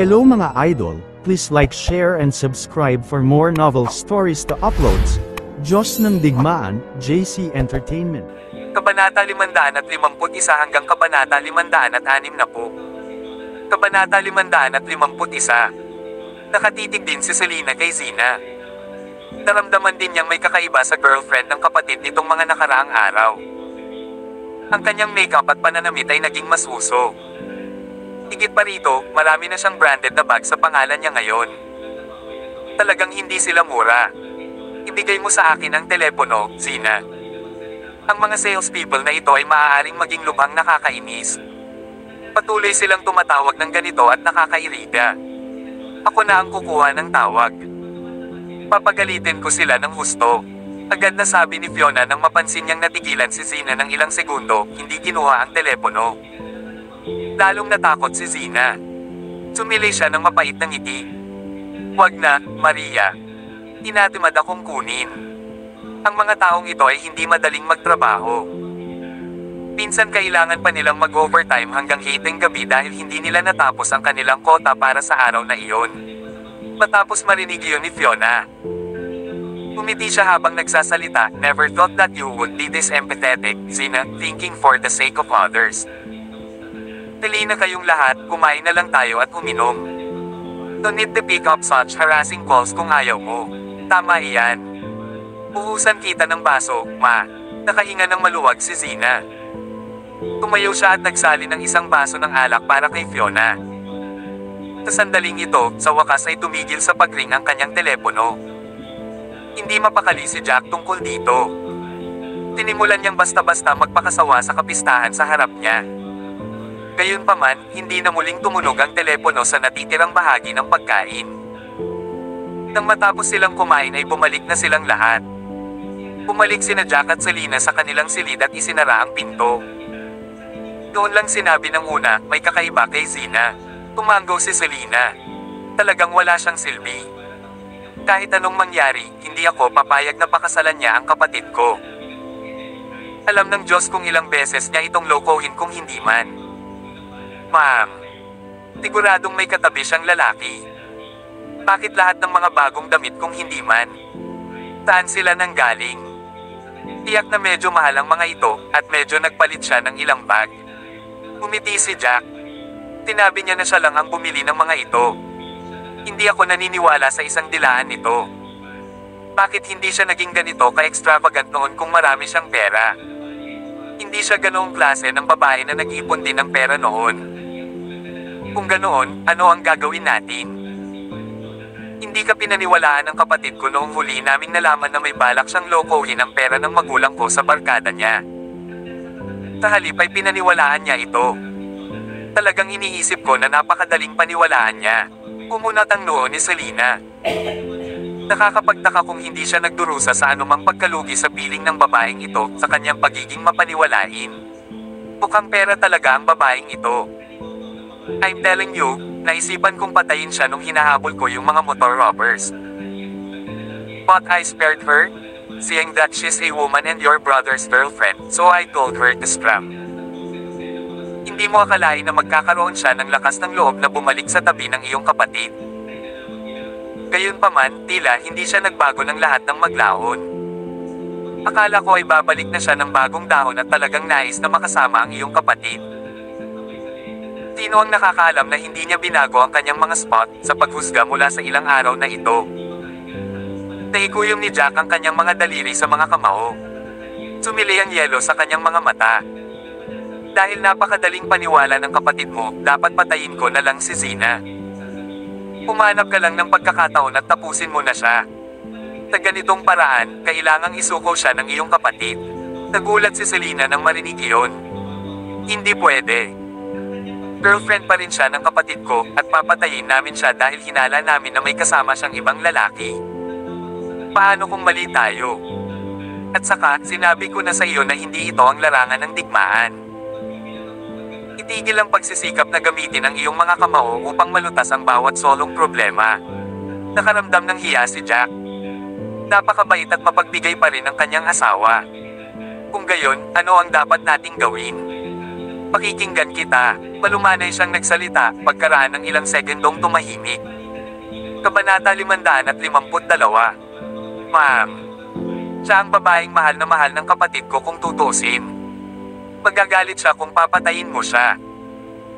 Hello mga idol, please like, share and subscribe for more novel stories to uploads. Diyos ng Digmaan, JC Entertainment. Kabanata 551 hanggang Kabanata 560. Kabanata 551. Nakatitig din si Selena kay Zina. Naramdaman din niyang may kakaiba sa girlfriend ng kapatid nitong mga nakaraang araw. Ang kanyang makeup at pananamit ay naging mas uso. Higit pa rito, marami na siyang branded na bag sa pangalan niya ngayon. Talagang hindi sila mura. Ibigay mo sa akin ang telepono, Zina. Ang mga salespeople na ito ay maaaring maging lubhang nakakainis. Patuloy silang tumatawag ng ganito at nakakairita. Ako na ang kukuha ng tawag. Papagalitin ko sila ng husto. Agad na sabi ni Fiona nang mapansin niyang natigilan si Zina ng ilang segundo, hindi kinuha ang telepono. Lalong natakot si Zina. Sumilay siya ng mapait na ngiti. Wag na, Maria. Tinatimad akong kunin. Ang mga taong ito ay hindi madaling magtrabaho. Minsan kailangan pa nilang mag-overtime hanggang 8 ng gabi dahil hindi nila natapos ang kanilang kota para sa araw na iyon. Matapos marinig iyon ni Fiona, umiti siya habang nagsasalita. Never thought that you would be this empathetic, Zina, thinking for the sake of others. Dali na kayong lahat, kumain na lang tayo at uminom. Don't need to pick up such harassing calls kung ayaw mo. Tama iyan. Uhusan kita ng baso, ma. Nakahinga ng maluwag si Zina. Tumayo siya at nagsali ng isang baso ng alak para kay Fiona. Sa sandaling ito, sa wakas ay tumigil sa pagring ang kanyang telepono. Hindi mapakali si Jack tungkol dito. Tinimulan niyang basta-basta magpakasawa sa kapistahan sa harap niya. Gayunpaman, hindi na muling tumunog ang telepono sa natitirang bahagi ng pagkain. Nang matapos silang kumain ay bumalik na silang lahat. Bumalik sina Jack at Selena sa kanilang silid at isinara ang pinto. Doon lang sinabi ng una, may kakaiba kay Zina. Tumanggaw si Selena. Talagang wala siyang silbi. Kahit anong mangyari, hindi ako papayag na pakasalan niya ang kapatid ko. Alam ng Diyos kung ilang beses niya itong lokohin kung hindi man. Ma'am, siguradong may katabi siyang lalaki. Bakit lahat ng mga bagong damit kung hindi man? Saan sila nanggaling? Tiyak na medyo mahal ang mga ito, at medyo nagpalit siya ng ilang bag. Umiti si Jack. Tinabi niya na siya lang ang bumili ng mga ito. Hindi ako naniniwala sa isang dilaan nito. Bakit hindi siya naging ganito ka-extravagant noon kung marami siyang pera? Hindi siya ganoong klase ng babae na nag-ipon din ng pera noon. Kung ganoon, ano ang gagawin natin? Hindi ka pinaniwalaan ng kapatid ko noong huli naming nalaman na may balak siyang lokohin ang pera ng magulang ko sa barkada niya. Sa halip ay pinaniwalaan niya ito. Talagang iniisip ko na napakadaling paniwalaan niya. Umunat ang noo ni Selena. Nakakapagtaka kung hindi siya nagdurusa sa anumang pagkalugi sa piling ng babaeng ito sa kanyang pagiging mapaniwalain. Mukhang pera talaga ang babaeng ito. I'm telling you, naisipan kong patayin siya nung hinahabol ko yung mga motor robbers. But I spared her, seeing that she's a woman and your brother's girlfriend, so I told her to scram. Hindi mo akalain na magkakaroon siya ng lakas ng loob na bumalik sa tabi ng iyong kapatid. Gayunpaman, tila hindi siya nagbago ng lahat ng maglahon. Akala ko ay babalik na siya ng bagong dahon at talagang nais na makasama ang iyong kapatid. Sino ang nakakaalam na hindi niya binago ang kanyang mga spot sa paghusga mula sa ilang araw na ito? Naikuyom ni Jack ang kanyang mga daliri sa mga kamao. Sumili ang yelo sa kanyang mga mata. Dahil napakadaling paniwala ng kapatid mo, dapat patayin ko na lang si Zina. Humanap ka lang ng pagkakataon at tapusin mo na siya. Sa ganitong paraan, kailangang isuko siya ng iyong kapatid. Nagulat si Selena nang marinig iyon. Hindi pwede. Girlfriend pa rin siya ng kapatid ko, at papatayin namin siya dahil hinala namin na may kasama siyang ibang lalaki. Paano kung mali tayo? At saka, sinabi ko na sa iyo na hindi ito ang larangan ng digmaan. Itigil ang pagsisikap na gamitin ang iyong mga kamao upang malutas ang bawat solong problema. Nakaramdam ng hiya si Jack. Napakabait at mapagbigay pa rin ang kanyang asawa. Kung gayon, ano ang dapat nating gawin? Pakikinggan kita. Malumanay siyang nagsalita, pagkaraan ng ilang segundong tumahimik. Kabanata 552. Ma'am. Siya ang babaeng mahal na mahal ng kapatid ko kung tutusin. Magagalit siya kung papatayin mo siya.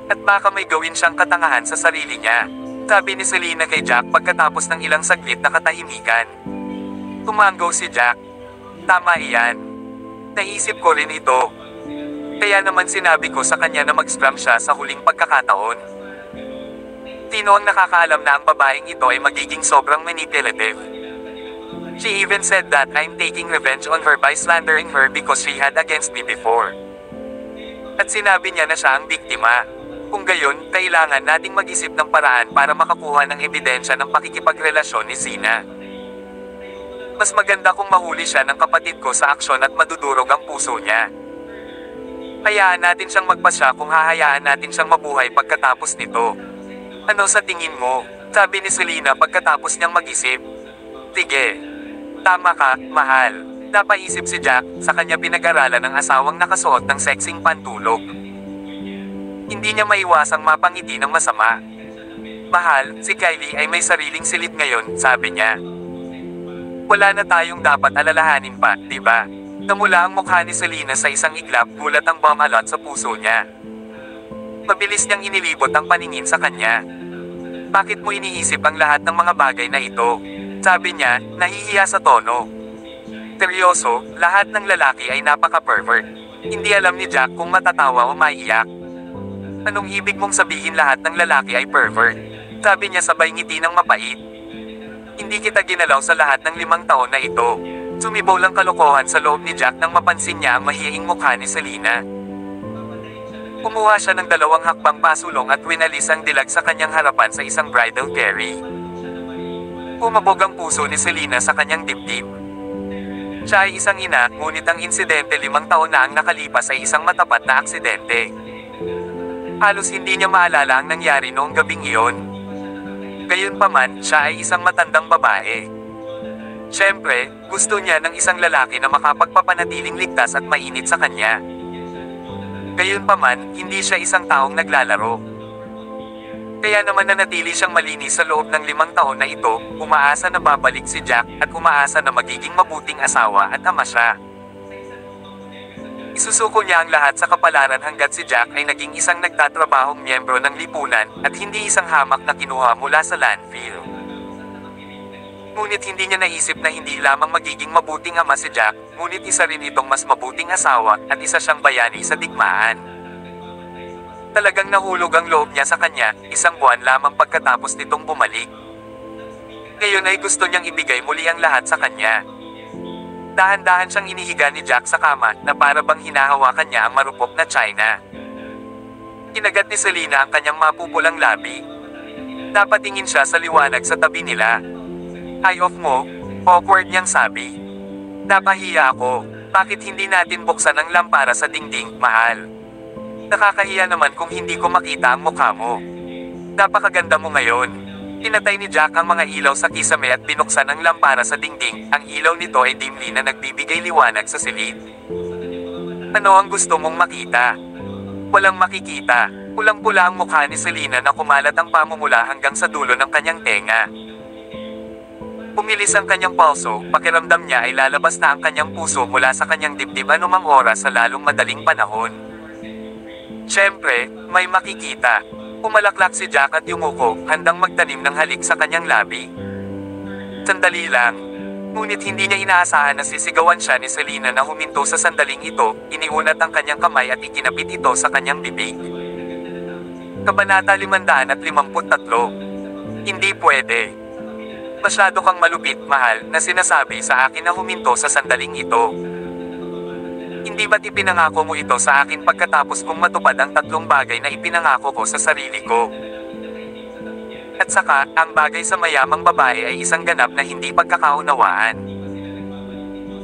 At baka may gawin siyang katangahan sa sarili niya. Sabi ni Selena kay Jack pagkatapos ng ilang saglit na katahimikan. Tumango si Jack. Tama iyan. Naisip ko rin ito. Kaya naman sinabi ko sa kanya na mag-scram siya sa huling pagkakataon. Tino ang nakakaalam na ang babaeng ito ay magiging sobrang manipulative. She even said that I'm taking revenge on her by slandering her because she had against me before. At sinabi niya na siya ang biktima. Kung gayon, kailangan nating mag-isip ng paraan para makakuha ng ebidensya ng pakikipagrelasyon ni Zina. Mas maganda kung mahuli siya ng kapatid ko sa aksyon at madudurog ang puso niya. Hayaan natin siyang magpasya kung hahayaan natin siyang mabuhay pagkatapos nito. Ano sa tingin mo? Sabi ni Selena pagkatapos niyang mag-isip. Sige. Tama ka, mahal. Napaisip si Jack, sa kanya pinag-aralan ng asawang nakasuot ng sexing pantulog. Hindi niya maiwasang mapangiti ng masama. Mahal, si Kylie ay may sariling silid ngayon, sabi niya. Wala na tayong dapat alalahanin pa, di ba? Namula ang mukha ni Selena sa isang iglap, gulat ang bumalot sa puso niya. Mabilis niyang inilibot ang paningin sa kanya. Bakit mo iniisip ang lahat ng mga bagay na ito? Sabi niya, nahihiya sa tono. Seryoso, lahat ng lalaki ay napaka-pervert. Hindi alam ni Jack kung matatawa o maiiyak. Anong ibig mong sabihin lahat ng lalaki ay pervert? Sabi niya sabay ngiti ng mapait. Hindi kita ginalaw sa lahat ng 5 taon na ito. Sumibaw lang kalokohan sa loob ni Jack nang mapansin niya ang mahiyaing mukha ni Selena. Kumuha siya ng 2 hakbang pasulong at winalis ang dilag sa kanyang harapan sa isang bridal carry. Pumabog ang puso ni Selena sa kanyang dibdib. Siya ay isang ina, ngunit ang insidente 5 taon na ang nakalipas ay isang matapat na aksidente. Halos hindi niya maalala ang nangyari noong gabing iyon. Gayunpaman, siya ay isang matandang babae. Siyempre, gusto niya ng isang lalaki na makapagpapanatiling ligtas at mainit sa kanya. Gayunpaman, hindi siya isang taong naglalaro. Kaya naman nanatili siyang malinis sa loob ng 5 taon na ito, umaasa na babalik si Jack at umaasa na magiging mabuting asawa at ama siya. Isusuko niya ang lahat sa kapalaran hanggat si Jack ay naging isang nagtatrabahong miyembro ng lipunan at hindi isang hamak na kinuha mula sa landfill. Ngunit hindi niya naisip na hindi lamang magiging mabuting ama si Jack, ngunit isa rin itong mas mabuting asawa at isa siyang bayani sa digmaan. Talagang nahulog ang loob niya sa kanya, 1 buwan lamang pagkatapos nitong bumalik. Ngayon ay gusto niyang ibigay muli ang lahat sa kanya. Dahan-dahan siyang inihiga ni Jack sa kama na para bang hinahawakan niya ang marupok na China. Kinagat ni Selena ang kanyang mapupulang labi. Napatingin siya sa liwanag sa tabi nila. Eye off mo, awkward niyang sabi. Napahiya ako, bakit hindi natin buksan ang lampara sa dingding, mahal? Nakakahiya naman kung hindi ko makita ang mukha mo. Napakaganda mo ngayon. Pinatay ni Jack ang mga ilaw sa kisame at binuksan ang lampara sa dingding. Ang ilaw nito ay dimli na nagbibigay liwanag sa silid. Ano ang gusto mong makita? Walang makikita. Pulang-pula ang mukha ni Selena na kumalat ang pamumula hanggang sa dulo ng kanyang tenga. Pumilis ang kanyang pulso, pakiramdam niya ay lalabas na ang kanyang puso mula sa kanyang dibdib anumang oras sa lalong madaling panahon. Siyempre, may makikita. Pumalaklak si Jack at yumuko, handang magtanim ng halik sa kanyang labi. Sandali lang. Ngunit hindi niya inaasahan na sisigawan siya ni Selena na huminto sa sandaling ito, iniunat ang kanyang kamay at ikinapit ito sa kanyang bibig. Kabanata 553. Hindi pwede. Masyado kang malupit, mahal, na sinasabi sa akin na huminto sa sandaling ito. Hindi ba't ipinangako mo ito sa akin pagkatapos kong matupad ang 3 bagay na ipinangako ko sa sarili ko? At saka, ang bagay sa mayamang babae ay isang ganap na hindi pagkakaunawaan.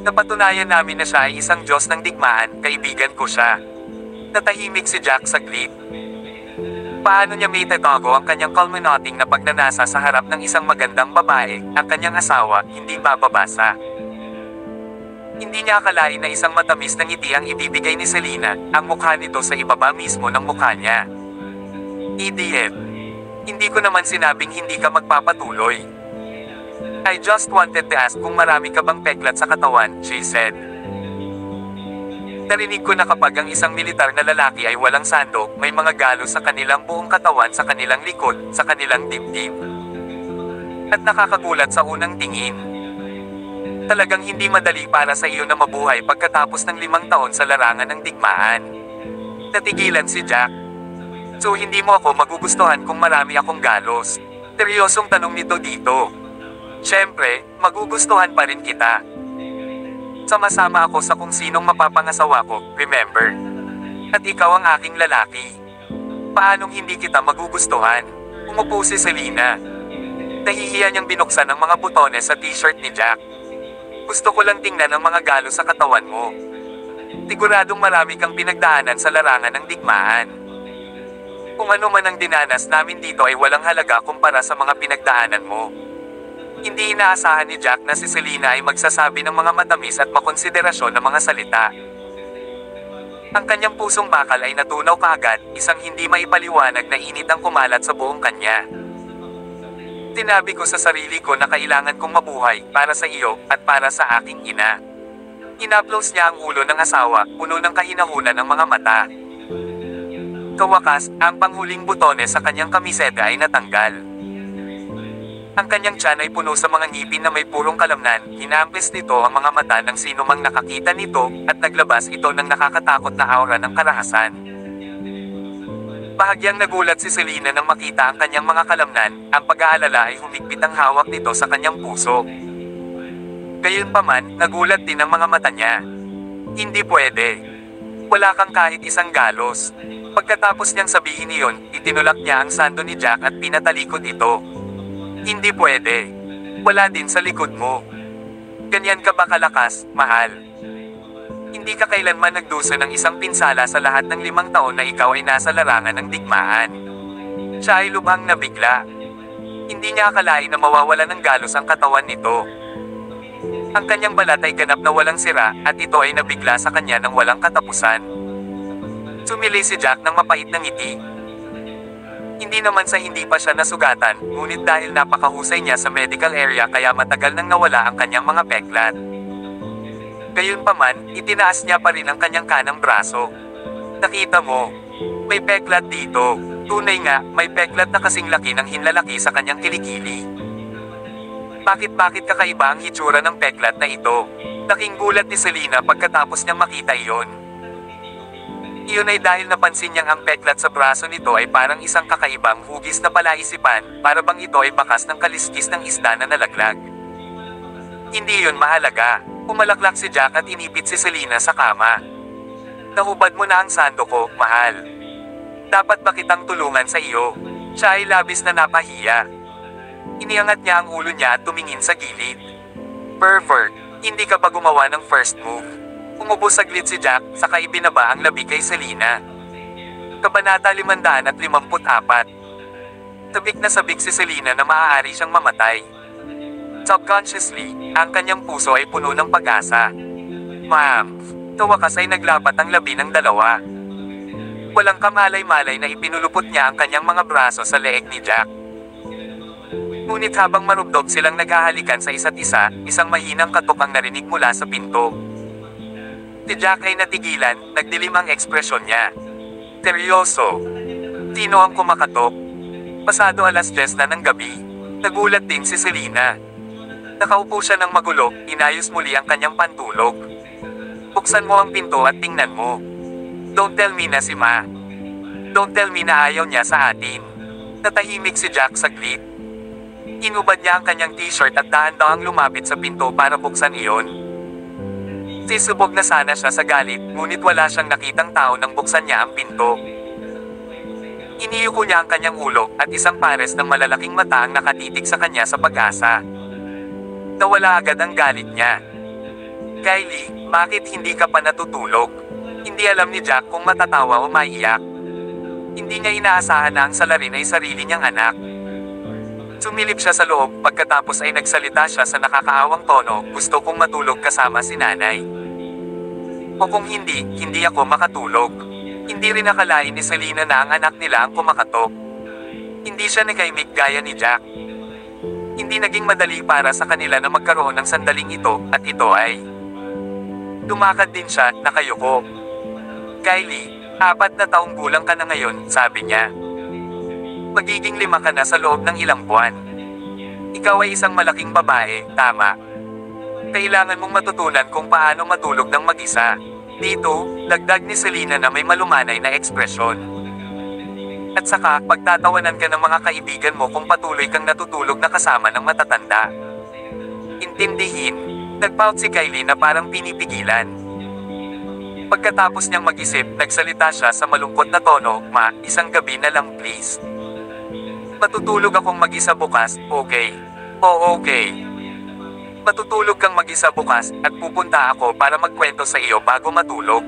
Napatunayan namin na siya ay isang Diyos ng digmaan, kaibigan ko siya. Natahimik si Jack saglit. Paano niya may tatago ang kanyang culminating na pagnanasa sa harap ng isang magandang babae, ang kanyang asawa, hindi mababasa. Hindi niya akalain na isang matamis na ngiti ang ibibigay ni Selena, ang mukha nito sa ibaba mismo ng mukha niya. Idiot. Hindi ko naman sinabing hindi ka magpapatuloy. I just wanted to ask kung marami ka bang peklat sa katawan, she said. Narinig ko na kapag ang isang militar na lalaki ay walang sandok, may mga galos sa kanilang buong katawan, sa kanilang likod, sa kanilang dibdib. At nakakagulat sa unang tingin. Talagang hindi madali para sa iyo na mabuhay pagkatapos ng 5 taon sa larangan ng digmaan. Natigilan si Jack. So hindi mo ako magugustuhan kung marami akong galos? Seryosong tanong nito dito. Siyempre, magugustuhan pa rin kita. Sama-sama ako sa kung sinong mapapangasawa ko, remember? At ikaw ang aking lalaki. Paanong hindi kita magugustuhan? Umupo si Selena. Nahihiya niyang binuksan ang mga butones sa t-shirt ni Jack. Gusto ko lang tingnan ang mga galos sa katawan mo. Siguradong marami kang pinagdaanan sa larangan ng digmaan. Kung ano man ang dinanas namin dito ay walang halaga kumpara sa mga pinagdaanan mo. Hindi inaasahan ni Jack na si Selena ay magsasabi ng mga matamis at makonsiderasyon na mga salita. Ang kanyang pusong bakal ay natunaw kaagad, isang hindi maipaliwanag na init ang kumalat sa buong kanya. Tinabi ko sa sarili ko na kailangan kong mabuhay para sa iyo at para sa aking ina. Inaplos niya ang ulo ng asawa, puno ng kahinahunan ng mga mata. Kawakas, ang panghuling butones sa kanyang kamiseta ay natanggal. Ang kanyang tiyan ay puno sa mga ngipin na may purong kalamnan, hinampis nito ang mga mata ng sino mang nakakita nito, at naglabas ito ng nakakatakot na aura ng karahasan. Bahagyang nagulat si Selena nang makita ang kanyang mga kalamnan, ang pag-aalala ay humigpit ang hawak nito sa kanyang puso. Gayunpaman, nagulat din ang mga mata niya. Hindi pwede. Wala kang kahit isang galos. Pagkatapos niyang sabihin iyon, itinulak niya ang sando ni Jack at pinatalikod ito. Hindi pwede. Wala din sa likod mo. Ganyan ka ba kalakas, mahal? Hindi ka kailanman nagdusa ng isang pinsala sa lahat ng 5 taon na ikaw ay nasa larangan ng digmaan. Siya ay lubhang nabigla. Hindi niya akalain na mawawala ng galos ang katawan nito. Ang kanyang balat ay ganap na walang sira, at ito ay nabigla sa kanya ng walang katapusan. Sumili si Jack ng mapait na ngiti. Hindi naman sa hindi pa siya nasugatan, ngunit dahil napakahusay niya sa medical area kaya matagal nang nawala ang kanyang mga peklat. Gayunpaman, itinaas niya pa rin ang kanyang kanang braso. Nakita mo, may peklat dito. Tunay nga, may peklat na kasing laki ng hinlalaki sa kanyang kilikili. Bakit kakaiba ang hitsura ng peklat na ito? Laking gulat ni Selena pagkatapos niyang makita iyon. Iyon ay dahil napansin niyang ang peklat sa braso nito ay parang isang kakaibang hugis na palaisipan, para bang ito ay bakas ng kaliskis ng isda na nalaglag. Hindi yun mahalaga. Pumalaklak si Jack at inipit si Selena sa kama. Nahubad mo na ang sando ko, mahal. Dapat ba kitang tulungan sa iyo? Siya ay labis na napahiya. Iniangat niya ang ulo niya at tumingin sa gilid. Pervert, hindi ka ba gumawa ng first move? Umubo saglit si Jack, saka ibinaba ang labi kay Selena. Kabanata 554. Sabik na sabik si Selena na maaari siyang mamatay. Subconsciously, ang kanyang puso ay puno ng pag-asa. Ma'am, sa wakas ay naglapat ang labi ng dalawa. Walang kamalay-malay na ipinulupot niya ang kanyang mga braso sa leeg ni Jack. Ngunit habang marubdob silang naghahalikan sa isa't isa, isang mahinang katok ang narinig mula sa pinto. Si Jack ay natigilan, nagdilim ang ekspresyon niya. Seryoso. Sino ang kumakatok? Pasado 10:00 na ng gabi. Nagulat din si Selena. Nakaupo siya ng magulo, inayos muli ang kanyang pantulog. Buksan mo ang pinto at tingnan mo. Don't tell me na si Ma. Don't tell me na ayaw niya sa atin. Natahimik si Jack saglit. Inubad niya ang kanyang t-shirt at dahan-dahang lumapit sa pinto para buksan iyon. Sisubog na sana siya sa galit, ngunit wala siyang nakitang tao nang buksan niya ang pinto. Iniyuko niya ang kanyang ulo, at isang pares ng malalaking mata ang nakatitig sa kanya sa pag-asa. Nawala agad ang galit niya. Kylie, bakit hindi ka pa natutulog? Hindi alam ni Jack kung matatawa o maiyak. Hindi niya inaasahan na ang salarin ay sarili niyang anak. Sumilip siya sa loob, pagkatapos ay nagsalita siya sa nakakaawang tono, gusto kong matulog kasama si nanay. O kung hindi, hindi ako makatulog. Hindi rin nakalain ni Selena na ang anak nila ang kumakatok. Hindi siya nakaimik gaya ni Jack. Hindi naging madali para sa kanila na magkaroon ng sandaling ito, at ito ay tumakad din siya, nakayuko. Kylie, 4 na taong gulang ka na ngayon, sabi niya. Magiging 5 ka na sa loob ng ilang buwan. Ikaw ay isang malaking babae, tama. Kailangan mong matutunan kung paano matulog ng mag-isa. Dito, dagdag ni Selena na may malumanay na ekspresyon. At saka, pagtatawanan ka ng mga kaibigan mo kung patuloy kang natutulog na kasama ng matatanda. Intindihin, nagpout si Kylie na parang pinipigilan. Pagkatapos niyang mag-isip, nagsalita siya sa malungkot na tono, "Ma, isang gabi na lang please. Matutulog akong mag-isa bukas, okay? Oo, okay. Matutulog kang mag-isa bukas, at pupunta ako para magkwento sa iyo bago matulog."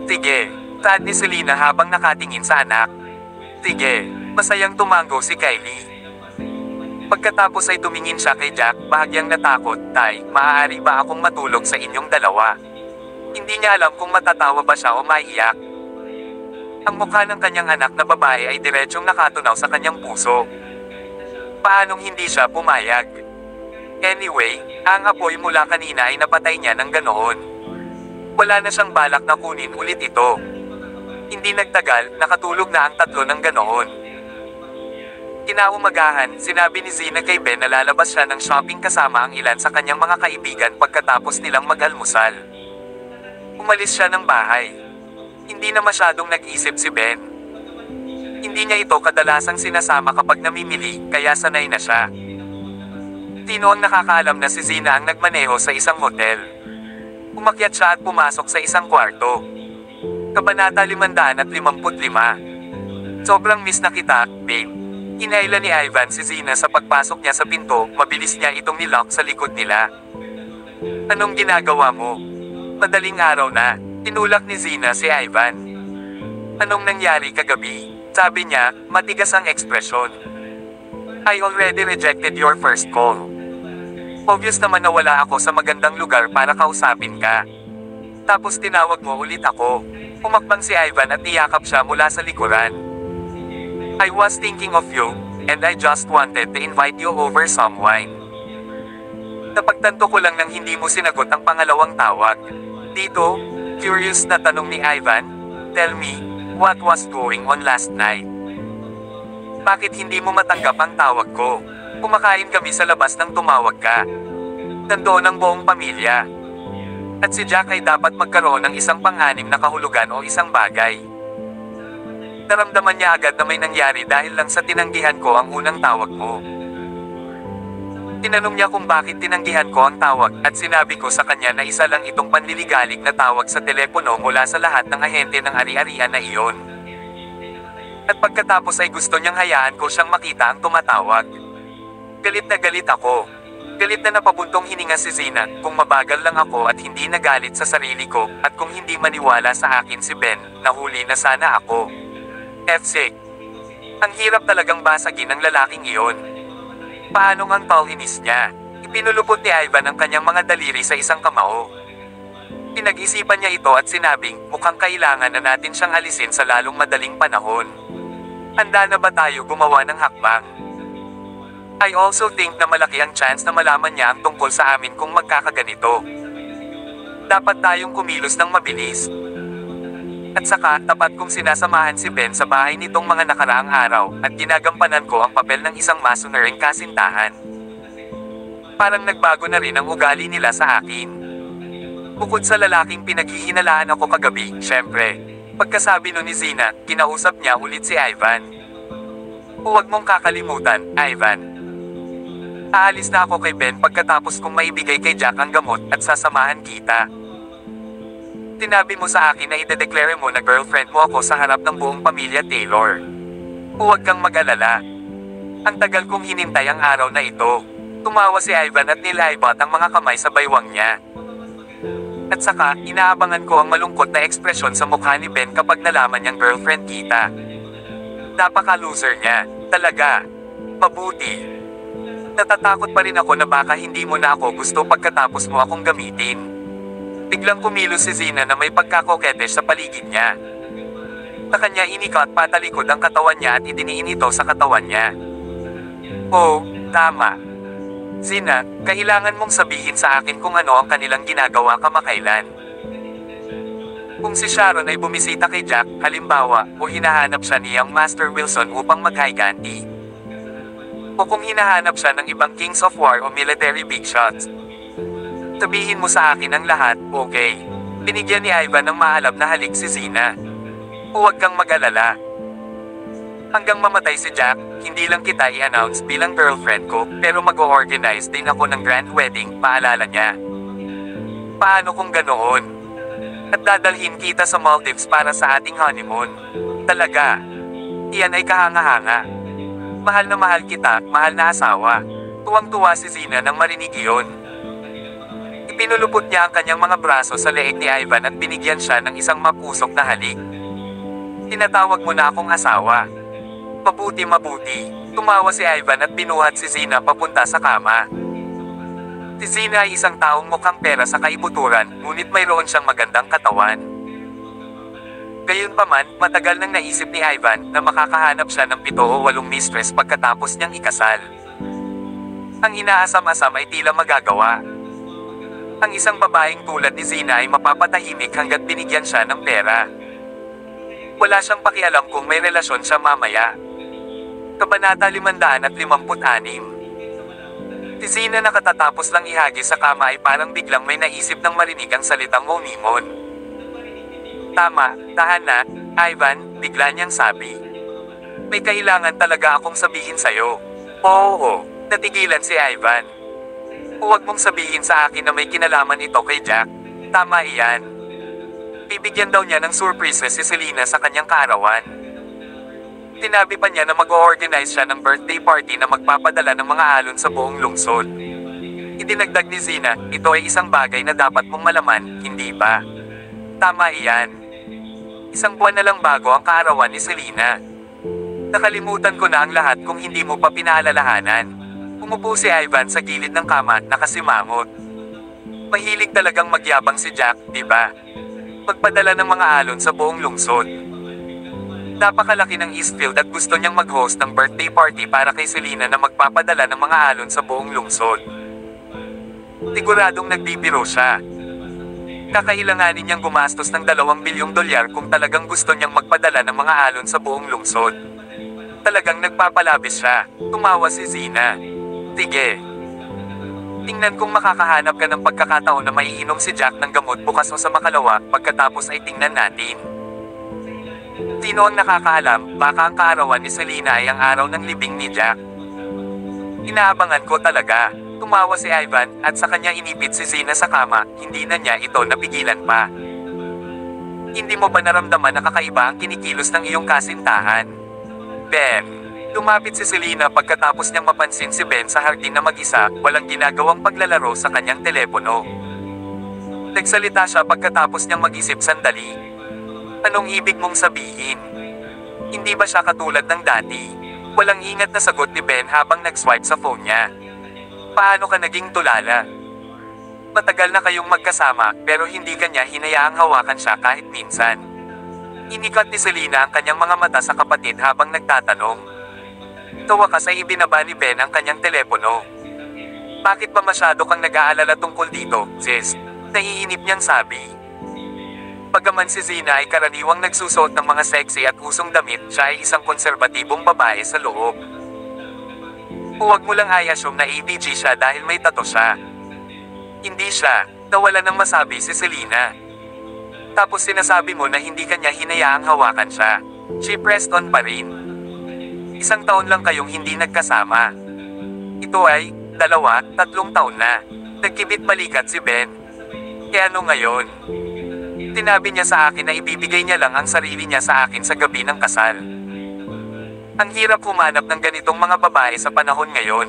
Sige, tad ni Selena habang nakatingin sa anak. Sige, masayang tumango si Kylie. Pagkatapos ay tumingin siya kay Jack, bahagyang natakot, "Tay, maaari ba akong matulog sa inyong dalawa?" Hindi niya alam kung matatawa ba siya o maiyak. Ang mukha ng kanyang anak na babae ay diretsyong nakatunaw sa kanyang puso. Paanong hindi siya pumayag? Anyway, ang apoy mula kanina ay napatay niya ng ganoon. Wala na siyang balak na kunin ulit ito. Hindi nagtagal, nakatulog na ang tatlo ng ganoon. Kinaumagahan, sinabi ni Zina kay Ben na lalabas siya ng shopping kasama ang ilan sa kanyang mga kaibigan pagkatapos nilang mag-almusal. Umalis siya ng bahay. Hindi na masyadong nag-isip si Ben. Hindi niya ito kadalasang sinasama kapag namimili, kaya sanay na siya. Tino ang nakakaalam na si Zina ang nagmaneho sa isang hotel. Umakyat siya at pumasok sa isang kwarto. Kabanata 555. Sobrang miss na kita, babe. Inaila ni Ivan si Zina sa pagpasok niya sa pinto, mabilis niya itong nilock sa likod nila. Anong ginagawa mo? Madaling araw na. Tinulak ni Zina si Ivan. Anong nangyari kagabi? Sabi niya, matigas ang ekspresyon. I already rejected your first call. Obvious naman na wala ako sa magandang lugar para kausapin ka. Tapos tinawag mo ulit ako. Pumakbang si Ivan at niyakap siya mula sa likuran. I was thinking of you, and I just wanted to invite you over some wine. Napagtanto ko lang nang hindi mo sinagot ang pangalawang tawag. Dito, curious na tanong ni Ivan, "Tell me, what was going on last night? Bakit hindi mo matanggap ang tawag ko? Kumakain kami sa labas nang tumawag ka. Nandoon ang buong pamilya. At si Jack ay dapat magkaroon ng isang pang-anim na kahulugan o isang bagay." Naramdaman niya agad na may nangyari dahil lang sa tinanggihan ko ang unang tawag mo. Tinanong niya kung bakit tinanggihan ko ang tawag, at sinabi ko sa kanya na isa lang itong panliligalig na tawag sa telepono mula sa lahat ng ahente ng ari-arian na iyon. At pagkatapos ay gusto niyang hayaan ko siyang makita ang tumatawag. Galit na galit ako. Galit na napabuntong hininga si Zina, kung mabagal lang ako at hindi nagalit sa sarili ko, at kung hindi maniwala sa akin si Ben, nahuli na sana ako. F-sick. Ang hirap talagang basagin ng lalaking iyon. Paano ngang taulinis niya? Ipinulupot ni Ivan ang kanyang mga daliri sa isang kamao. Pinag-isipan niya ito at sinabing, mukhang kailangan na natin siyang alisin sa lalong madaling panahon. Handa na ba tayo gumawa ng hakbang? I also think na malaki ang chance na malaman niya ang tungkol sa amin kung magkakaganito. Dapat tayong kumilos ng mabilis. At saka, tapat kong sinasamahan si Ben sa bahay nitong mga nakaraang araw, at ginagampanan ko ang papel ng isang masunuring kasintahan. Parang nagbago na rin ang ugali nila sa akin. Bukod sa lalaking pinaghihinalaan ako kagabi, syempre. Pagkasabi nun ni Zina, kinausap niya ulit si Ivan. Huwag mong kakalimutan, Ivan. Aalis na ako kay Ben pagkatapos kong maibigay kay Jack ang gamot at sasamahan kita. Tinabi mo sa akin na idedeclare mo na girlfriend mo ako sa harap ng buong pamilya Taylor. Huwag kang mag-alala. Ang tagal kong hinintay ang araw na ito. Tumawa si Ivan at nilaibot ang mga kamay sa baywang niya. At saka, inaabangan ko ang malungkot na ekspresyon sa mukha ni Ben kapag nalaman niyang girlfriend kita. Napaka-loser niya, talaga. Mabuti. Natatakot pa rin ako na baka hindi mo na ako gusto pagkatapos mo akong gamitin. Biglang kumilos si Zina na may pagkakokete sa paligid niya. Sa kanya inika at patalikod ang katawan niya at idiniin ito sa katawan niya. Oh, tama. Zina, kailangan mong sabihin sa akin kung ano ang kanilang ginagawa kamakailan. Kung si Sharon ay bumisita kay Jack, halimbawa, o hinahanap siya niyang Master Wilson upang mag-high ganti. O kung hinahanap siya ng ibang Kings of War o military big shots. Sabihin mo sa akin ang lahat, okay? Binigyan ni Ivan ng maalab na halik si Zina. Huwag kang mag-alala. Hanggang mamatay si Jack, hindi lang kita i-announce bilang girlfriend ko, pero mag-o-organize din ako ng grand wedding, paalala niya. Paano kung ganoon? At dadalhin kita sa Maldives para sa ating honeymoon. Talaga. Iyan ay kahanga-hanga. Mahal na mahal kita, mahal na asawa. Tuwang-tuwa si Zina nang marinig iyon. Ipinulupot niya ang kanyang mga braso sa leeg ni Ivan at binigyan siya ng isang mapusok na halik. Tinatawag mo na akong asawa. Mabuti. Tumawa si Ivan at binuhat si Zina papunta sa kama. Si Zina ay isang taong mukhang pera sa kaibuturan, ngunit mayroon siyang magandang katawan. Gayunpaman, matagal nang naisip ni Ivan na makakahanap siya ng 7 o 8 mistress pagkatapos niyang ikasal. Ang inaasam-asam ay tila magagawa. Ang isang babaeng tulad ni Zina ay mapapatahimik hanggat binigyan siya ng pera. Wala siyang pakialam kung may relasyon siya mamaya. Kabanata 556. Si Zina na katatapos lang ihagis sa kama ay parang biglang may naisip ng marinig ang salitang Monimon. Tama, tahan na, Ivan, bigla niyang sabi. May kailangan talaga akong sabihin sa'yo. Oo, natigilan si Ivan. Huwag mong sabihin sa akin na may kinalaman ito kay Jack. Tama iyan. Bibigyan daw niya ng surprise si Selena sa kanyang kaarawan. Tinabi pa niya na mag-o-organize siya ng birthday party na magpapadala ng mga alon sa buong lungsod. Idinagdag ni Zina, ito ay isang bagay na dapat mong malaman, hindi ba? Tama iyan. Isang buwan na lang bago ang kaarawan ni Selena. Nakalimutan ko na ang lahat kung hindi mo pa pinaalalahanan. Umupo si Ivan sa gilid ng kama, nakasimangot. Mahilig talagang magyabang si Jack, di ba? Magpadala ng mga alon sa buong lungsod. Napakalaki ng Eastfield at gusto niyang mag-host ng birthday party para kay Selena na magpapadala ng mga alon sa buong lungsod. Siguradong nagbibiro siya. Kakailanganin niyang gumastos ng $2 bilyong kung talagang gusto niyang magpadala ng mga alon sa buong lungsod. Talagang nagpapalabis siya. Tumawa si Zina. Sige. Tingnan kung makakahanap ka ng pagkakataon na maiinom si Jack ng gamot bukas o sa makalawa, pagkatapos ay tingnan natin. Sino ang nakakaalam, baka ang kaarawan ni Selena ay ang araw ng libing ni Jack. Inaabangan ko talaga. Tumawa si Ivan, at sa kanya inipit si Zina sa kama, hindi na niya ito napigilan pa. Hindi mo ba naramdaman na kakaiba ang kinikilos ng iyong kasintahan? Ben. Lumapit si Selena pagkatapos niyang mapansin si Ben sa hardin na mag-isa, walang ginagawang paglalaro sa kanyang telepono. Nagsalita siya pagkatapos niyang mag-isip sandali. Anong ibig mong sabihin? Hindi ba siya katulad ng dati? Walang ingat na sagot ni Ben habang nag-swipe sa phone niya. Paano ka naging tulala? Matagal na kayong magkasama, pero hindi kanya hinayaang hawakan siya kahit minsan. Inikat ni Selena ang kanyang mga mata sa kapatid habang nagtatanong. Sa wakas ay ibinaba ni Ben ang kanyang telepono. Bakit ba masyado kang nag-aalala tungkol dito, sis? Naiinip niyang sabi. Pagaman si Zina ay karaniwang nagsusuot ng mga sexy at usong damit, siya ay isang konserbatibong babae sa loob. Huwag mo lang i-assume na ABG siya dahil may tato siya. Hindi siya, nawala nang masabi si Selena. Tapos sinasabi mo na hindi kanya hinayaang hawakan siya. She pressed on pa rin. 1 taon lang kayong hindi nagkasama. Ito ay, 2, 3 taon na. Nagkibit balikat si Ben. E ano ngayon? Tinabi niya sa akin na ibibigay niya lang ang sarili niya sa akin sa gabi ng kasal. Ang hirap humanap ng ganitong mga babae sa panahon ngayon.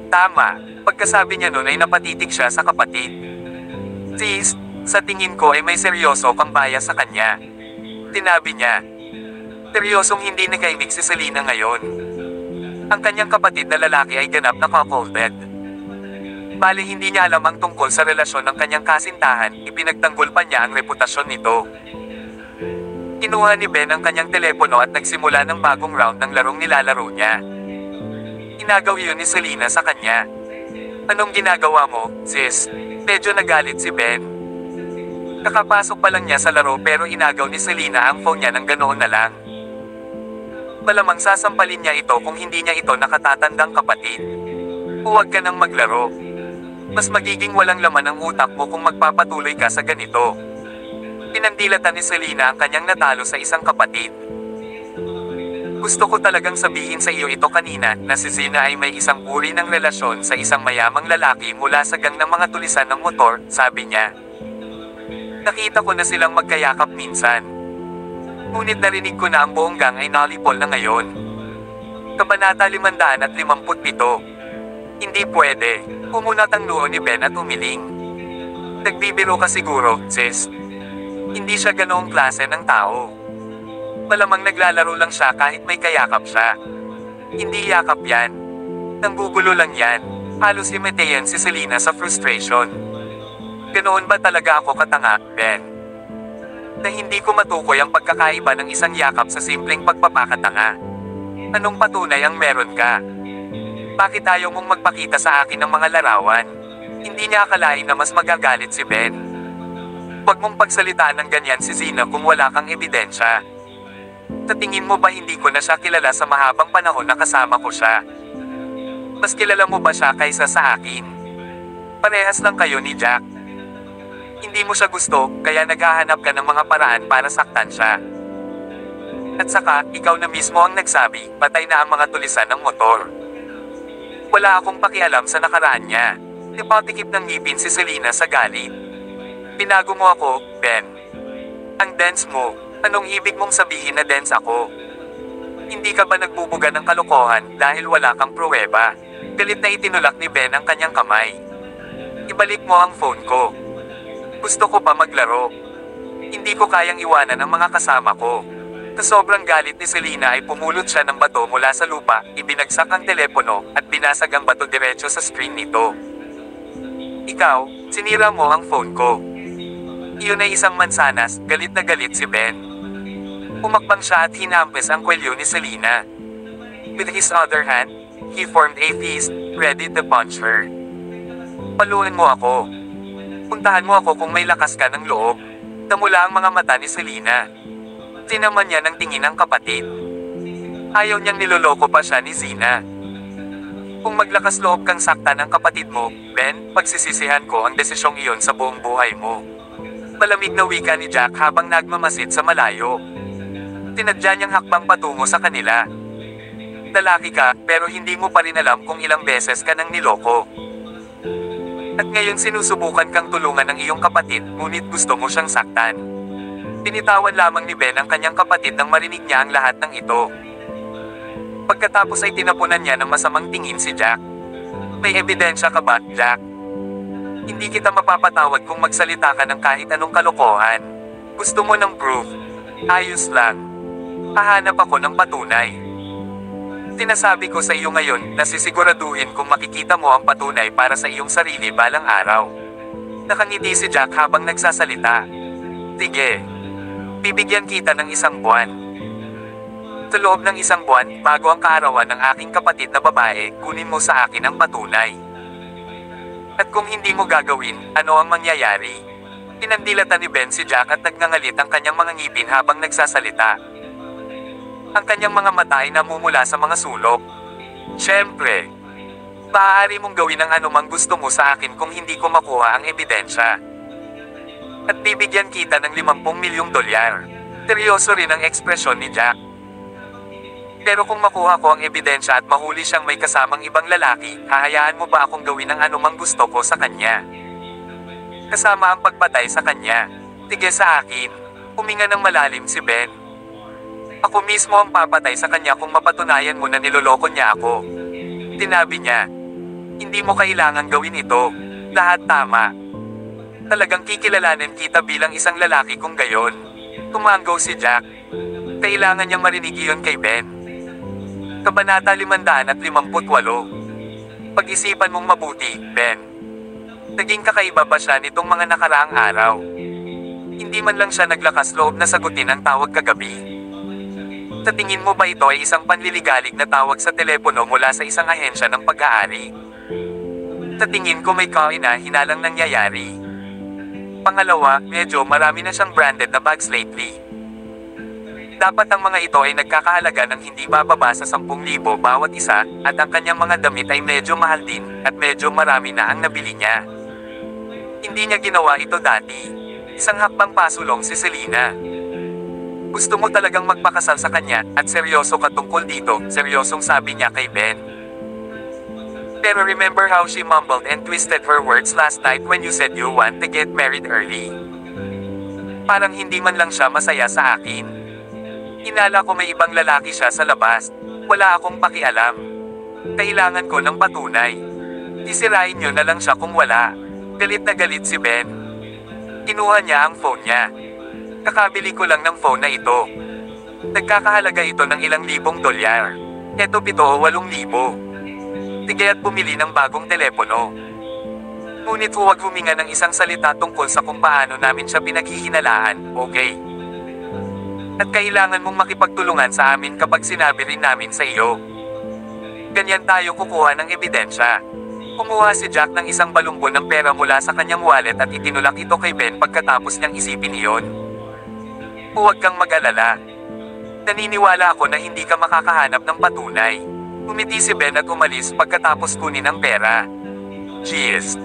Tama, pagkasabi niya nun ay napatitig siya sa kapatid. Sis, sa tingin ko ay may seryoso kang bias sa kanya. Tinabi niya. Seryosong hindi nakaimik si Selena ngayon. Ang kanyang kapatid na lalaki ay ganap na cuckolded. Bali hindi niya alam ang tungkol sa relasyon ng kanyang kasintahan, ipinagtanggol pa niya ang reputasyon nito. Kinuha ni Ben ang kanyang telepono at nagsimula ng bagong round ng larong nilalaro niya. Inagaw iyon ni Selena sa kanya. Anong ginagawa mo, sis? Medyo nagalit si Ben. Kakapasok pa lang niya sa laro pero inagaw ni Selena ang phone niya ng ganoon na lang. Malamang sasampalin niya ito kung hindi niya ito nakatatandang kapatid. Huwag ka nang maglaro. Mas magiging walang laman ang utak mo kung magpapatuloy ka sa ganito. Pinandilatan ni Selena ang kanyang natalo sa isang kapatid. Gusto ko talagang sabihin sa iyo ito kanina na si Zina ay may isang uri ng relasyon sa isang mayamang lalaki mula sa gang ng mga tulisan ng motor, sabi niya. Nakita ko na silang magkayakap minsan. Ngunit narinig ko na ang buong gang ay nalipol na ngayon. Kabanata 557. Hindi pwede. Umunat ang noo ni Ben at umiling. Nagbibiro ka siguro, sis. Hindi siya ganoong klase ng tao. Malamang naglalaro lang siya kahit may kayakap siya. Hindi yakap yan. Nanggugulo lang yan. Halos imitayan si Selena sa frustration. Ganoon ba talaga ako katanga, Ben? Na hindi ko matukoy ang pagkakaiba ng isang yakap sa simpleng pagpapakatanga. Anong patunay ang meron ka? Bakit ayaw mong magpakita sa akin ng mga larawan? Hindi niya akalain na mas magagalit si Ben. Huwag mong pagsalitaan ng ganyan si Zina kung wala kang ebidensya. Sa tingin mo ba hindi ko na siya kilala sa mahabang panahon na kasama ko siya? Mas kilala mo ba siya kaysa sa akin? Parehas lang kayo ni Jack. Hindi mo siya gusto, kaya naghahanap ka ng mga paraan para saktan siya. At saka, ikaw na mismo ang nagsabi, patay na ang mga tulisan ng motor. Wala akong pakialam sa nakaraan niya. Tipatikip ng ngipin si Selena sa galit. Binago mo ako, Ben. Ang dense mo, anong ibig mong sabihin na dense ako? Hindi ka ba nagbubuga ng kalokohan dahil wala kang pruweba? Galit na itinulak ni Ben ang kanyang kamay. Ibalik mo ang phone ko. Gusto ko pa maglaro. Hindi ko kayang iwanan ang mga kasama ko. Sa sobrang galit ni Selena ay pumulot siya ng bato mula sa lupa, ibinagsak ang telepono, at binasag ang bato diretso sa screen nito. Ikaw, sinira mo ang phone ko. Iyon ay isang mansanas, galit na galit si Ben. Umakbang siya at hinampes ang kwelyo ni Selena. With his other hand, he formed a fist, ready to punch her. Paluin mo ako. Puntahan mo ako kung may lakas ka ng loob. Namula ang mga mata ni Selena. Tinaman niya ng tingin ang kapatid. Ayaw niyang niloloko pa siya ni Zina. Kung maglakas loob kang saktan ng kapatid mo, Ben, pagsisisihan ko ang desisyong iyon sa buong buhay mo. Malamig na wika ni Jack habang nagmamasid sa malayo. Tinadya niyang hakbang patungo sa kanila. Lalaki ka, pero hindi mo pa rin alam kung ilang beses ka nang niloko. At ngayon sinusubukan kang tulungan ng iyong kapatid, ngunit gusto mo siyang saktan. Binitawan lamang ni Ben ang kanyang kapatid nang marinig niya ang lahat ng ito. Pagkatapos ay tinapunan niya ng masamang tingin si Jack. May ebidensya ka ba, Jack? Hindi kita mapapatawad kung magsalita ka ng kahit anong kalokohan. Gusto mo ng proof? Ayos lang. Hahanap ako ng patunay. Sinasabi ko sa iyo ngayon na sisiguraduhin kung makikita mo ang patunay para sa iyong sarili balang araw. Nakangiti si Jack habang nagsasalita. Sige. Bibigyan kita ng 1 buwan. Sa loob ng 1 buwan, bago ang kaarawan ng aking kapatid na babae, kunin mo sa akin ang patunay. At kung hindi mo gagawin, ano ang mangyayari? Pinandilatan ni Ben si Jack at nagngangalit ang kanyang mga ngipin habang nagsasalita. Ang kanyang mga mata ay namumula sa mga sulok. Siyempre, maaari mong gawin ang anumang gusto mo sa akin kung hindi ko makuha ang ebidensya. At bibigyan kita ng $50 milyong. Seryoso rin ang ekspresyon ni Jack. Pero kung makuha ko ang ebidensya at mahuli siyang may kasamang ibang lalaki, hahayaan mo ba akong gawin ang anumang gusto ko sa kanya? Kasama ang pagpatay sa kanya. Sige sa akin. Huminga ng malalim si Ben. Ako mismo ang papatay sa kanya kung mapatunayan mo na niloloko niya ako. Tinabi niya. Hindi mo kailangan gawin ito. Lahat tama. Talagang kikilalanin kita bilang isang lalaki kung gayon. Tumanggaw si Jack. Kailangan niyang marinig iyon kay Ben. Kabanata 558. Pag-isipan mong mabuti, Ben. Naging kakaiba ba siya nitong mga nakaraang araw? Hindi man lang siya naglakas loob na sagutin ang tawag kagabi. Sa tingin mo ba ito ay isang panliligalig na tawag sa telepono mula sa isang ahensya ng pag-aari? Sa tingin ko may kahinahinalang nangyayari. Pangalawa, medyo marami na siyang branded na bags lately. Dapat ang mga ito ay nagkakahalaga ng hindi bababa sa 10,000 bawat isa, at ang kanyang mga damit ay medyo mahal din, at medyo marami na ang nabili niya. Hindi niya ginawa ito dati. Isang hakbang pasulong si Selena. Gusto mo talagang magpakasal sa kanya, at seryoso ka tungkol dito, seryosong sabi niya kay Ben. Pero remember how she mumbled and twisted her words last night when you said you want to get married early? Parang hindi man lang siya masaya sa akin. Inala ko may ibang lalaki siya sa labas. Wala akong pakialam. Kailangan ko ng patunay. Isirain niyo na lang siya kung wala. Galit na galit si Ben. Kinuha niya ang phone niya. Kakabili ko lang ng phone na ito. Nagkakahalaga ito ng ilang libong dolyar. Eto 7 o 8,000. Sige at bumili ng bagong telepono. Ngunit huwag huminga ng isang salita tungkol sa kung paano namin siya pinaghihinalaan, okay? At kailangan mong makipagtulungan sa amin kapag sinabi rin namin sa iyo. Ganyan tayo kukuha ng ebidensya. Kumuha si Jack ng isang balumbon ng pera mula sa kanyang wallet at itinulak ito kay Ben pagkatapos niyang isipin iyon. Huwag kang mag-alala. Naniniwala ako na hindi ka makakahanap ng patunay. Umiti si Ben at umalis pagkatapos kunin ang pera. Jeez.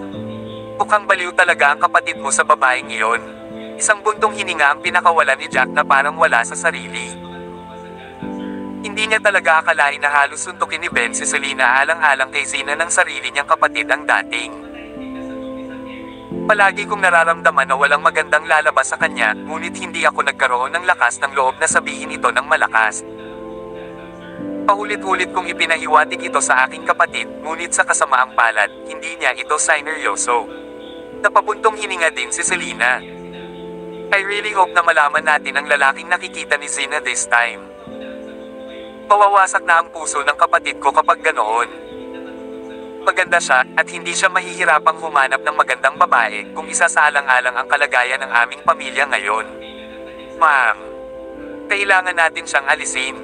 Mukhang baliw talaga ang kapatid mo sa babaeng iyon. Isang buntong hininga ang pinakawalan ni Jack na parang wala sa sarili. Hindi niya talaga akalain na halos suntukin ni Ben si Selena alang-alang kay Zina ng sarili niyang kapatid ang dating. Palagi kong nararamdaman na walang magandang lalabas sa kanya, ngunit hindi ako nagkaroon ng lakas ng loob na sabihin ito ng malakas. Paulit-ulit kong ipinahiwatig ito sa aking kapatid, ngunit sa kasamaang palad, hindi niya ito sineryoso. Napabuntong hininga din si Selena. I really hope na malaman natin ang lalaking nakikita ni Zina this time. Mawawasak na ang puso ng kapatid ko kapag ganoon. Maganda siya, at hindi siya mahihirapang humanap ng magandang babae kung isasaalang-alang ang kalagayan ng aming pamilya ngayon. Ma'am, kailangan natin siyang alisin.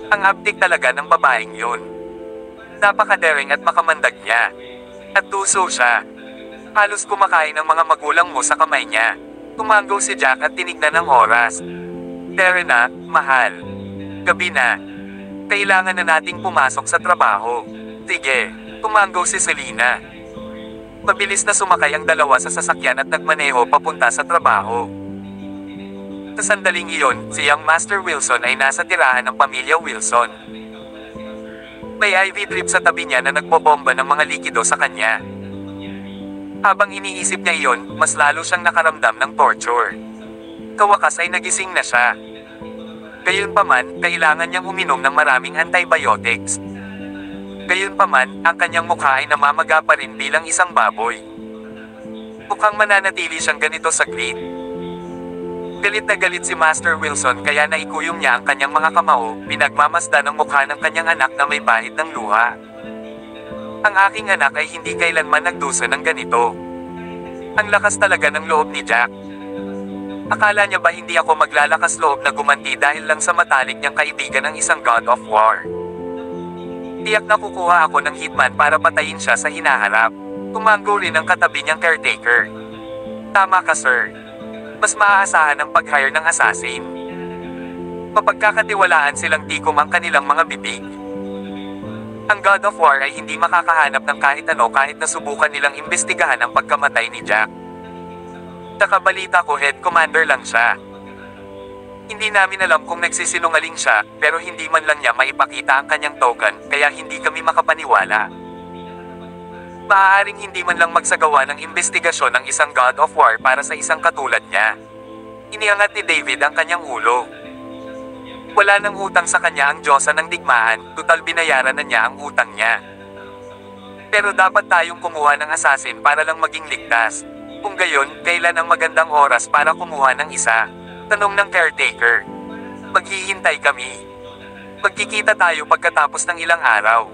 Ang abdik talaga ng babaeng yun. Napakadaring at makamandag niya. At tuso siya. Halos kumakain ng mga magulang mo sa kamay niya. Tumango si Jack at tinignan ng oras. Tere na, mahal. Gabi na. Kailangan na nating pumasok sa trabaho. Sige, tumango si Selena. Mabilis na sumakay ang dalawa sa sasakyan at nagmaneho papunta sa trabaho. Sa sandaling iyon, siyang Master Wilson ay nasa tirahan ng pamilya Wilson. May IV drip sa tabi niya na nagbobomba ng mga likido sa kanya. Habang iniisip niya iyon, mas lalo siyang nakaramdam ng torture. Kawakas ay nagising na siya. Gayunpaman, kailangan niyang uminom ng maraming antibiotics. Gayunpaman, ang kanyang mukha ay namamaga pa rin bilang isang baboy. Mukhang mananatili siyang ganito saglit. Galit na galit si Master Wilson kaya naikuyong niya ang kanyang mga kamao, pinagmamasdan ang mukha ng kanyang anak na may bahid ng luha. Ang aking anak ay hindi kailanman nagdusa ng ganito. Ang lakas talaga ng loob ni Jack. Akala niya ba hindi ako maglalakas loob na gumanti dahil lang sa matalik niyang kaibigan ng isang God of War? Tiyak na kukuha ako ng hitman para patayin siya sa hinaharap. Tumango rin ang katabi niyang caretaker. Tama ka, sir. Mas maaasahan ang pag-hire ng assassin. Mapagkakatiwalaan silang tikom ang kanilang mga bibig. Ang God of War ay hindi makakahanap ng kahit ano kahit na subukan nilang imbestigahan ang pagkamatay ni Jack. Nakabalita ko head commander lang siya. Hindi namin alam kung nagsisinungaling siya, pero hindi man lang niya maipakita ang kanyang token, kaya hindi kami makapaniwala. Maaaring hindi man lang magsagawa ng investigasyon ng isang God of War para sa isang katulad niya. Iniangat ni David ang kanyang ulo. Wala nang utang sa kanya ang Diyosa ng digmaan, tutal binayaran na niya ang utang niya. Pero dapat tayong kumuha ng assassin para lang maging ligtas. Kung gayon, kailan ang magandang oras para kumuha ng isa? Tanong ng caretaker. Maghihintay kami. Magkikita tayo pagkatapos ng ilang araw.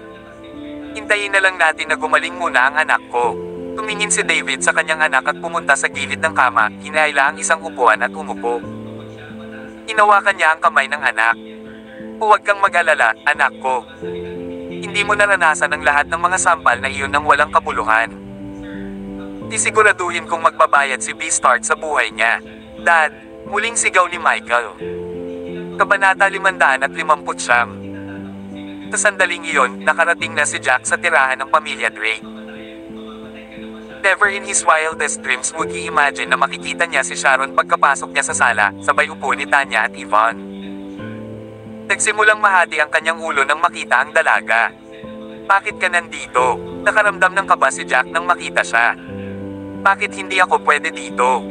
Hintayin na lang natin na gumaling muna ang anak ko. Tumingin si David sa kanyang anak at pumunta sa gilid ng kama, hinahila ang isang upuan at umupo. Hinawakan niya ang kamay ng anak. Huwag kang mag-alala, anak ko. Hindi mo naranasan ang lahat ng mga sampal na iyon ng walang kabuluhan. Isiguraduhin kong magbabayad si Beastart sa buhay niya. Dad, muling sigaw ni Michael. Kabanata 559. Sa sandaling iyon, nakarating na si Jack sa tirahan ng pamilya Drake. Never in his wildest dreams would he imagine na makikita niya si Sharon pagkapasok niya sa sala, sabay upo ni Tanya at Yvonne. Nagsimulang mahati ang kanyang ulo nang makita ang dalaga. Bakit ka nandito? Nakaramdam ng kaba si Jack nang makita siya. Bakit hindi ako pwede dito?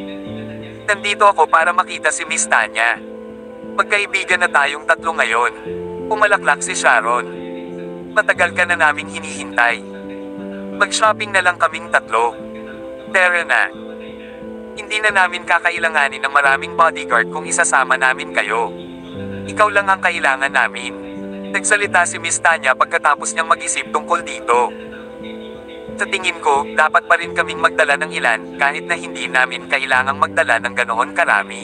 Nandito ako para makita si Miss Tanya. Magkaibigan na tayong tatlo ngayon. Pumalaklak si Sharon. Matagal ka na naming hinihintay. Mag-shopping na lang kaming tatlo. Tara na. Hindi na namin kakailanganin ng maraming bodyguard kung isasama namin kayo. Ikaw lang ang kailangan namin. Nagsalita si Miss Tanya pagkatapos niyang mag-isip tungkol dito. Sa tingin ko, dapat pa rin kaming magdala ng ilan kahit na hindi namin kailangang magdala ng ganoon karami.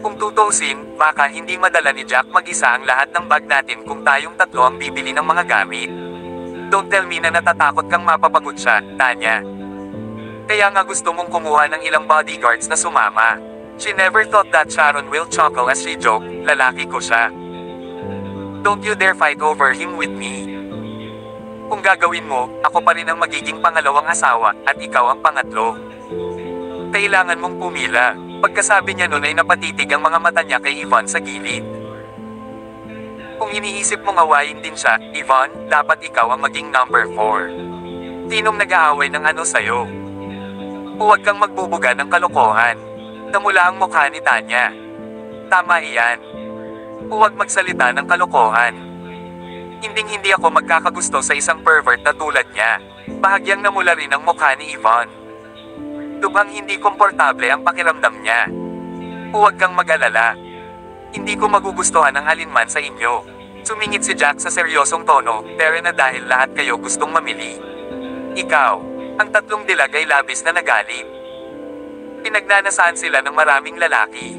Kung tutusin, baka hindi madala ni Jack mag-isa ang lahat ng bag natin kung tayong tatlo ang bibili ng mga gamit. Don't tell me na natatakot kang mapapagod siya, Tanya. Kaya nga gusto mong kumuha ng ilang bodyguards na sumama. She never thought that Sharon will chuckle as she joked, lalaki ko siya. Don't you dare fight over him with me. Kung gagawin mo, ako pa rin ang magiging pangalawang asawa, at ikaw ang pangatlo. Kailangan mong pumila. Pagkasabi niya nun ay napatitig ang mga mata niya kay Yvonne sa gilid. Kung iniisip mong awayin din siya, Yvonne, dapat ikaw ang maging number 4. Tinong nag-aaway ng ano sa'yo? Huwag kang magbubuga ng kalokohan. Namula ang mukha ni Tanya. Tama iyan. Huwag magsalita ng kalokohan. Hinding-hindi ako magkakagusto sa isang pervert na tulad niya. Bahagyang namula rin ang mukha ni Yvonne. Lubhang hindi komportable ang pakiramdam niya. Huwag kang mag-alala. Hindi ko magugustuhan ang alinman sa inyo. Sumingit si Jack sa seryosong tono, pero na dahil lahat kayo gustong mamili. Ikaw, ang tatlong dilag ay labis na nagalit. Pinagnanasaan sila ng maraming lalaki.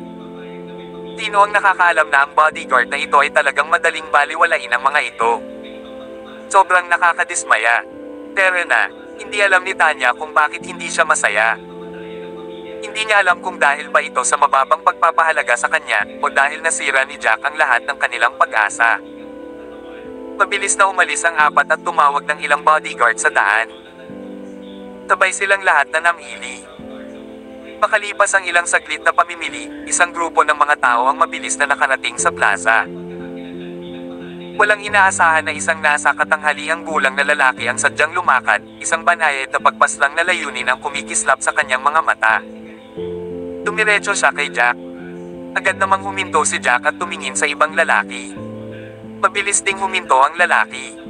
Tino ang nakakaalam na ang bodyguard na ito ay talagang madaling baliwalain ang mga ito. Sobrang nakakadismaya. Pero na, hindi alam ni Tanya kung bakit hindi siya masaya. Hindi niya alam kung dahil ba ito sa mababang pagpapahalaga sa kanya o dahil nasira ni Jack ang lahat ng kanilang pag-asa. Mabilis na umalis ang apat at tumawag ng ilang bodyguard sa daan. Sabay silang lahat na namili. Makalipas ang ilang saglit na pamimili, isang grupo ng mga tao ang mabilis na nakarating sa plaza. Walang inaasahan na isang nasa katanghaliang gulang na lalaki ang sadyang lumakad, isang banayad na pagpaslang na layunin ang kumikislap sa kanyang mga mata. Dumiretso siya kay Jack. Agad namang huminto si Jack at tumingin sa ibang lalaki. Mabilis ding huminto ang lalaki.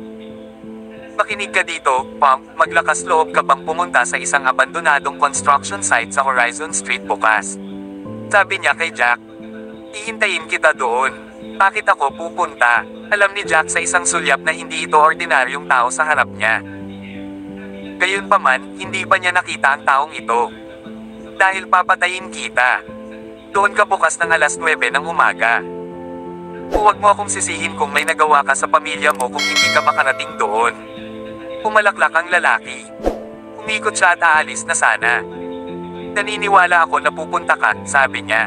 Makinig ka dito, Pump, maglakas loob ka bang pumunta sa isang abandonadong construction site sa Horizon Street bukas? Sabi niya kay Jack. Hihintayin kita doon. Bakit ako pupunta? Alam ni Jack sa isang sulyap na hindi ito ordinaryong tao sa harap niya. Gayunpaman, hindi pa niya nakita ang taong ito. Dahil papatayin kita. Doon ka bukas ng alas 9 ng umaga. Huwag mo akong sisihin kung may nagawa ka sa pamilya mo kung hindi ka makarating doon. Pumalaklak ang lalaki. Umikot siya at aalis na sana. Naniniwala ako na pupunta ka, sabi niya.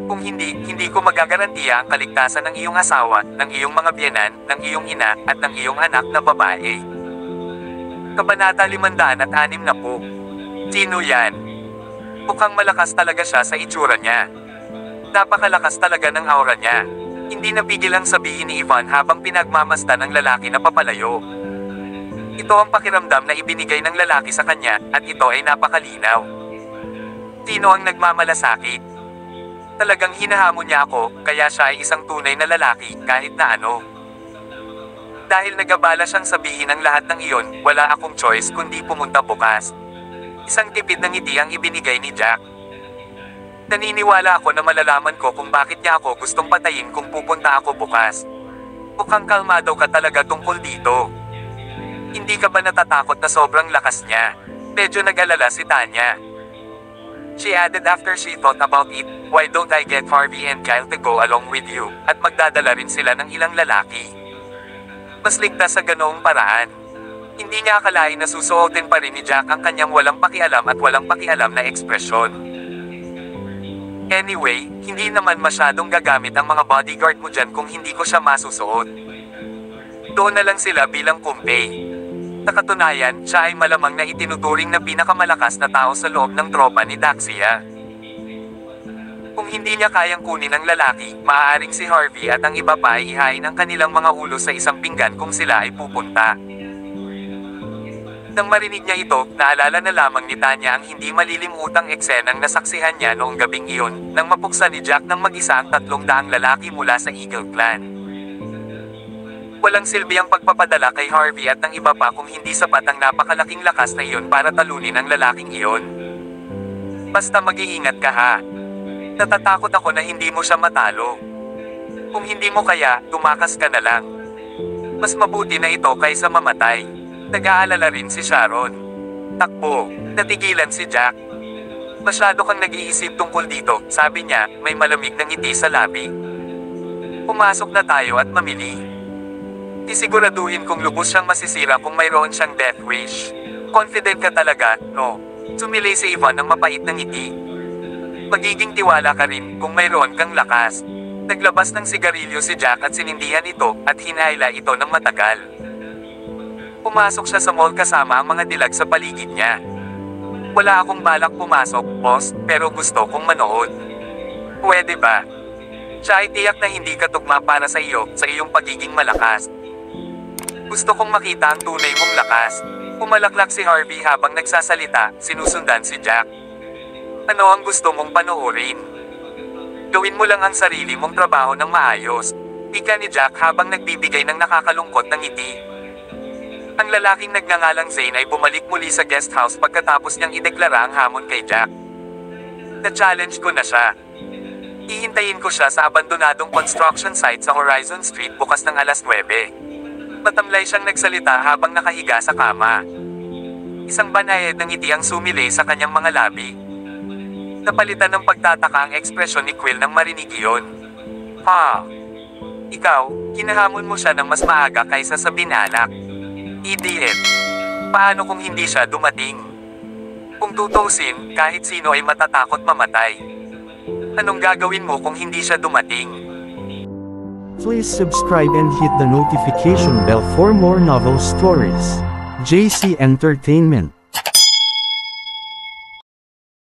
Kung hindi ko magagarantiya ang kaligtasan ng iyong asawa, ng iyong mga biyenan, ng iyong ina, at ng iyong anak na babae. Kabanata 560. Sino yan? Mukhang malakas talaga siya sa itsura niya. Napakalakas talaga ng aura niya. Hindi napigil ang sabihin ni Yvonne habang pinagmamasdan ng lalaki na papalayo. Ito ang pakiramdam na ibinigay ng lalaki sa kanya, at ito ay napakalinaw. Sino ang nagmamalasakit? Talagang hinahamon niya ako, kaya siya ay isang tunay na lalaki, kahit na ano. Dahil nagabala siyang sabihin ang lahat ng iyon, wala akong choice kundi pumunta bukas. Isang tipid ng ngiti ang ibinigay ni Jack. Naniniwala ako na malalaman ko kung bakit niya ako gustong patayin kung pupunta ako bukas. Mukhang kalmado ka talaga tungkol dito. Hindi ka ba natatakot na sobrang lakas niya? Medyo nag-alala si Tanya. She added after she thought about it, why don't I get Harvey and Kyle to go along with you, at magdadala rin sila ng ilang lalaki. Mas ligtas sa ganoong paraan. Hindi niya akalain na susuotin pa rin ni Jack ang kanyang walang pakialam at walang pakialam na ekspresyon. Anyway, hindi naman masyadong gagamit ang mga bodyguard mo dyan kung hindi ko siya masusuot. Doon na lang sila bilang kumpay. Sa katunayan, siya ay malamang na itinuturing na pinakamalakas na tao sa loob ng tropa ni Daxia. Kung hindi niya kayang kunin ang lalaki, maaaring si Harvey at ang iba pa ay ihain ang kanilang mga ulo sa isang pinggan kung sila ay pupunta. Nang marinig niya ito, naalala na lamang ni Tanya ang hindi malilimutang eksenang nasaksihan niya noong gabing iyon, nang mapuksa ni Jack ng mag-isa ang 300 lalaki mula sa Eagle Clan. Walang silbi ang pagpapadala kay Harvey at ng iba pa kung hindi sapat ang napakalaking lakas na iyon para talunin ang lalaking iyon. Basta mag-iingat ka ha. Natatakot ako na hindi mo siya matalo. Kung hindi mo kaya, tumakas ka na lang. Mas mabuti na ito kaysa mamatay. Nag-aalala rin si Sharon. Takbo, natigilan si Jack. Masyado kang nag-iisip tungkol dito, sabi niya, may malamig na ngiti sa labi. Pumasok na tayo at mamili. Isiguraduhin kung lubos siyang masisira kung mayroon siyang death wish. Confident ka talaga, no? Sumili si Ivan ng mapait na ngiti. Magiging tiwala ka rin kung mayroon kang lakas. Naglabas ng sigarilyo si Jack at sinindihan ito at hinahila ito ng matagal. Pumasok siya sa mall kasama ang mga dilag sa paligid niya. Wala akong balak pumasok, boss, pero gusto kong manood. Pwede ba? Siya ay tiyak na hindi katugma para sa iyong pagiging malakas. Gusto kong makita ang tunay mong lakas. Pumalaklak si Harvey habang nagsasalita, sinusundan si Jack. Ano ang gusto mong panoorin? Gawin mo lang ang sarili mong trabaho ng maayos. Ika ni Jack habang nagbibigay ng nakakalungkot na ngiti. Ang lalaking nagngangalang Zane ay bumalik muli sa guest house pagkatapos niyang ideklara ang hamon kay Jack. Na-challenge ko na siya. Ihintayin ko siya sa abandonadong construction site sa Horizon Street bukas ng alas 9. Matamlay siyang nagsalita habang nakahiga sa kama. Isang banayad ng ngiti ang sumilay sa kanyang mga labi. Napalitan ng pagtataka ang ekspresyon ni Quill nang marinig iyon. Ha? Ikaw, kinahamon mo siya ng mas maaga kaysa sa binanak. Idiot. Paano kung hindi siya dumating? Kung tutusin, kahit sino ay matatakot mamatay. Anong gagawin mo kung hindi siya dumating? Please subscribe and hit the notification bell for more novel stories. JC Entertainment.